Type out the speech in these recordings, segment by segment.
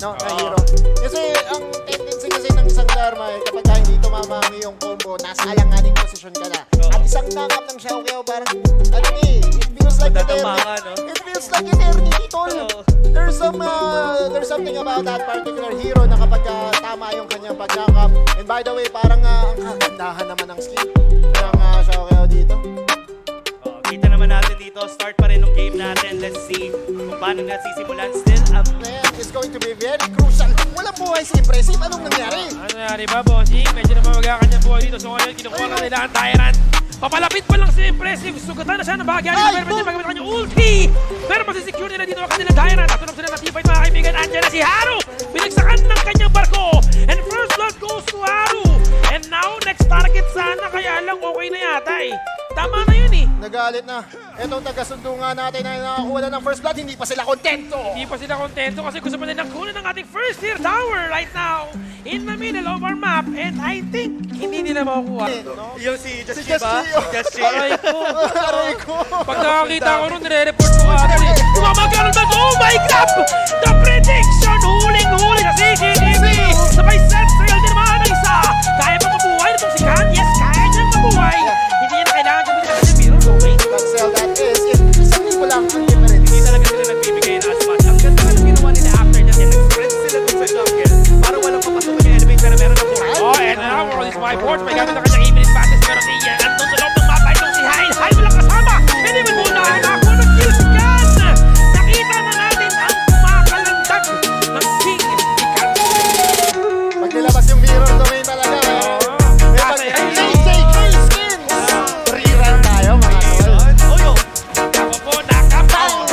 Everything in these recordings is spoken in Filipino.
no, na hero. Kasi ang tendency kasi ng isang Dharma, kapag hindi tumama ang iyong combo, nasa alanganing posisyon ka na. At isang knock-up ng Xiao Qiao, parang, it feels like eternity. It feels like eternity, tol. There's something about that particular hero na kapag tama yung kanyang pag-knock-up. And by the way, parang ang kagandahan naman ng skill ng Xiao Qiao dito. Kita naman natin dito, start pa rin ng game natin. Let's see kung paano nasisimulan. Still, Then, is going to be very crucial. Walang buhay si Impressive. Anong nangyari? Ano nangyari ba, bossing? Medyo namamaga kanyang buhay dito. So ngayon, kinukuha na nila ang Tyrant. Papalapit pa lang si Impressive. Sugatan na siya ng bahagya. Pero pwede magamit ang kanyang ulti. Pero masisecure nila dito ang kanilang Tyrant. Natunog sila ng teamfight, mga kaibigan. Andiyan na si Haru. Binagsakan ng kanyang barko. And first blood goes to Haru. And now, next target sana. Kaya lang okay na yata eh. Tama na yun eh. Nagalit na. Etong taga-sundo nga natin na nakakuha na ng first blood, hindi pa sila kontento. Hindi pa sila kontento kasi gusto pa nilang kunin ang ating first tier tower right now in the middle of our map, and I think hindi nila makukuha. No? yung si Just Si Chi ba? Just Chi. Just Chi. Aray ko. Aray ko. Pag nakakita ko nun, nire-report ko agad eh. Tumamagalan ba? Oh my God! The prediction! Huling-huli sa CCTV! Sabay set sail din naman ang isa! Kaya ba mabuhay nitong si Khan? Yes, kaya niyang mabuhay! Hindi niya na kailangan gawin na kasi biro. Okay? Cancel that is. Isang libo lang ang difference. Hindi talaga sila nagbibigay ng as much. Ang ganda nga ng ginawa nila after that. Nag-spread sila dun sa jungle. Para walang papasok na enemy, pero meron na po. Oh, and now, for this whiteboard, may gamit ang kanyang even advantage, pero si Ian, andun sa loob ng mapa, itong si Hyde. Hyde walang kasama! Hindi mo muna ako ng kill si Khan! Nakita na natin ang makalandag ng King si Khan. Pag nilabas yung mirror domain talaga. Kasi, JJK skins! Rerun tayo mga tol. Ako po, knock-up.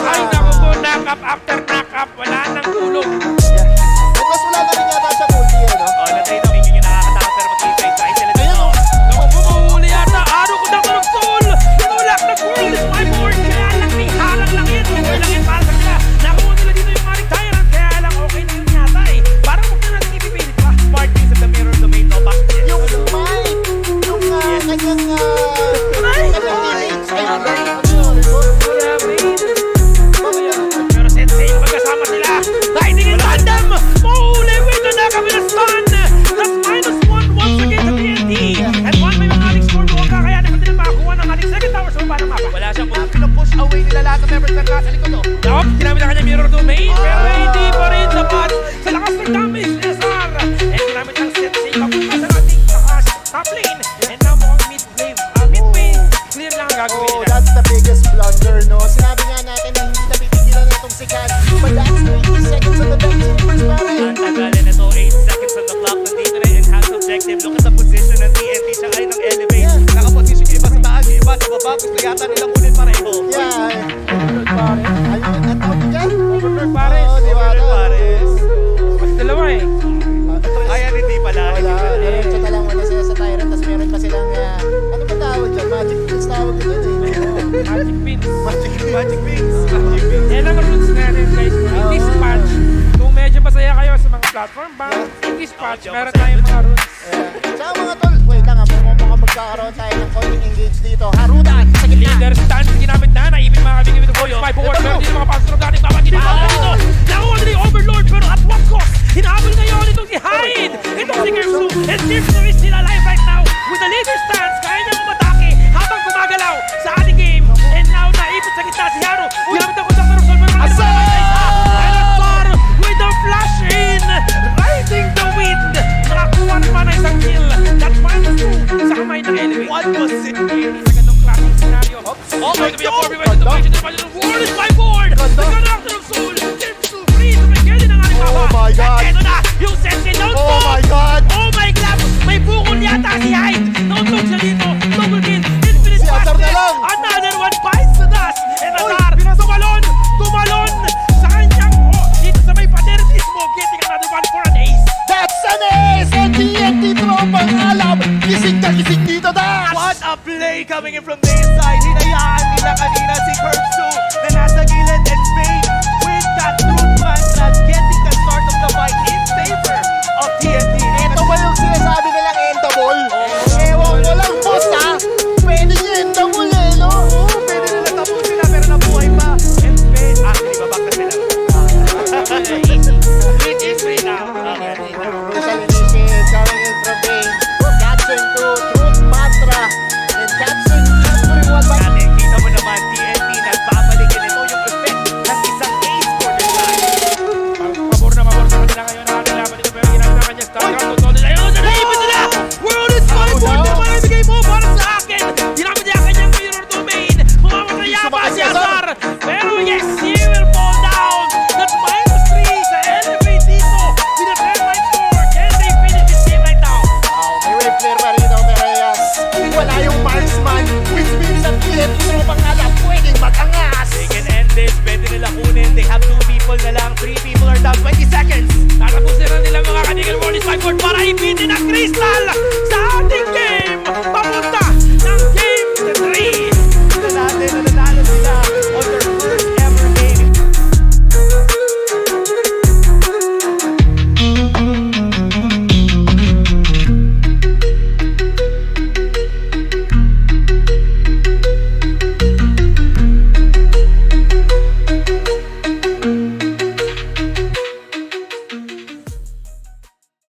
Ay, naku po, knock-up after knock-up. Wala nang tulog. At mas wala na rin yata siya multi no? Na-trade ang yung nakakatakot pero mag-trade tayo sila dito. Naku po, mahuli yata. Ano ko na ng soul? Tinulak na world is my board. Kaya lang, may halang lang yan. Okay lang yan para sa kanila. Nakuha nila dito yung ating Tyrant. Kaya lang, okay na yun yata eh. Parang huwag na natin ipipilit pa. Smart use of the mirror domain, no? Back to Yung mic! Yung kanyang teammates. Pero Sensei, magkasama sila. Lightning and Tandem! Mahuli! Wait na nakabila stun! That's -1 once again sa TNT. And one may mga ating score doon. Kakayanin pa nila makakuha ng ating second tower sa baba ng mapa. Wala siyang pinapush away nila lahat ng members na nasa likod, no? Yup, ginamit ang kanyang mirror domain. Pero hindi pa rin sapat sa lakas ng damage ni SR. And ginamit ang Sensei papunta sa ating top lane. And now mukhang midway. Clear lang ang gagawin Oh, nila. that's the biggest blunder, no? Sinabi nga natin na hindi napipigilan na itong si Khan. But that's 20 seconds on the dot first pare. Ang tagalin ito, 8 seconds on the clock. Nandito na yung enhanced objective. Look at the position ng TNT. Siya ay ng elevate. Yeah. Nakaposition yung iba sa taas, yung iba sa baba. Gusto yata nilang kunin pareho. Yeah. Overlord pare. Ayun, ang tawag dyan? Overlord pares. Oo, di ba? Pares. Mas dalawa eh. Ayan, hindi pala. Wala. Hindi pala. Diretso na lang muna sila sa Tyrant. Tapos meron pa silang, ano ba tawag dyan? Magic Pins tawag dyan eh. Magic pins. Magic Pins. Magic Wings. Magic Wings. Yan ang rules natin guys. In this patch, kung medyo masaya kayo sa mga platform ba, in this patch, meron tayong mga rules. Tsaka mga tol, wait lang mukhang magkakaroon tayo ng konting engage dito. Harudan sa gitna. Leader stance ginamit na, naipin mga kaibigan ito. Boys, 5 forward, pero hindi mga pastor of dating babagin ito. Nakuha nila yung Overlord, pero at what cost? Hinahabol ngayon itong si Hyde. Itong si Gersu. And Gersu is still alive right now. With the leader stance, kaya niya umatake habang gumagalaw sa ating game. And now, naipit sa gitna si Haru. Ginamit ang conductor of Solver. And Asar with the flash in. Riding the wind. Nakakuha naman na isang kill. That's -2 sa kamay ng Elevate. What was it? Sa ganong klaseng scenario. Oh my Going to be a God! 4v1 situation. The War is 5-4.